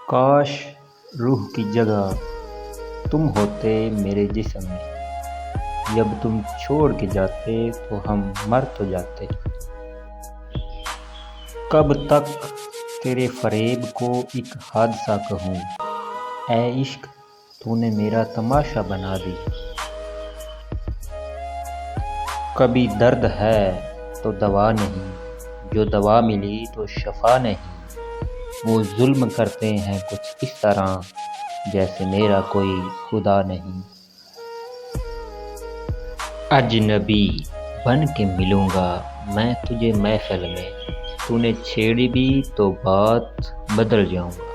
کاش روح کی جگہ تم ہوتے میرے جسم میں، جب تم چھوڑ کے جاتے تو ہم مر تو جاتے۔ کب تک تیرے فریب کو ایک حادثہ کہوں، اے عشق تو نے میرا تماشا بنا دی۔ کبھی درد ہے تو دوا نہیں، جو دوا ملی تو شفا نہیں۔ وہ ظلم کرتے ہیں کچھ اس طرح، جیسے میرا کوئی خدا نہیں۔ اجنبی بن کے ملوں گا میں تجھے محفل میں، تو نے چھیڑی بھی تو بات بدل جاؤں گا۔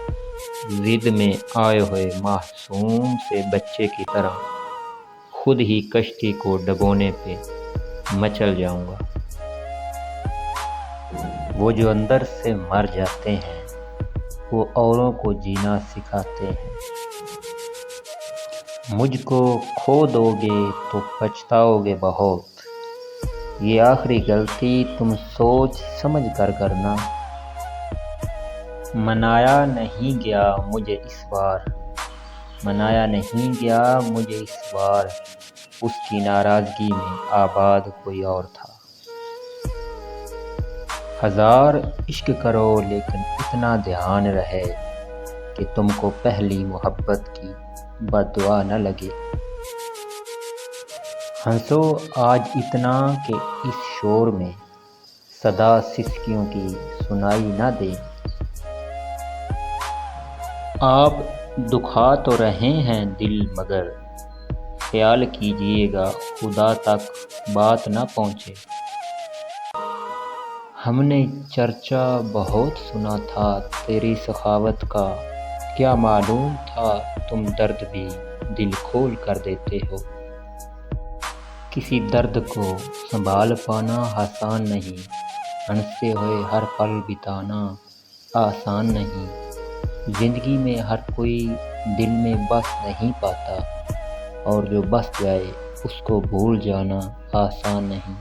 ضد میں آئے ہوئے معصوم سے بچے کی طرح، خود ہی کشتی کو ڈبونے پہ مچل جاؤں گا۔ وہ جو اندر سے مر جاتے ہیں وہ اوروں کو جینا سکھاتے ہیں۔ مجھ کو کھو دو گے تو پچھتاؤ گے بہت، یہ آخری غلطی تم سوچ سمجھ کر کرنا۔ منایا نہیں گیا مجھے اس بار، منایا نہیں گیا مجھے اس بار، اس کی ناراضگی میں آباد کوئی اور تھا۔ ہزار عشق کرو لیکن اتنا دھیان رہے کہ تم کو پہلی محبت کی بد دعا نہ لگے۔ ہنسو آج اتنا کہ اس شور میں صدا سسکیوں کی سنائی نہ دے۔ آپ دکھا تو رہے ہیں دل مگر خیال کیجئے گا خدا تک بات نہ پہنچے۔ ہم نے چرچا بہت سنا تھا تیری سخاوت کا، کیا معلوم تھا تم درد بھی دل کھول کر دیتے ہو۔ کسی درد کو سنبھال پانا آسان نہیں، ہنستے ہوئے ہر پل بتانا آسان نہیں۔ زندگی میں ہر کوئی دل میں بس نہیں پاتا، اور جو بس جائے اس کو بھول جانا آسان نہیں۔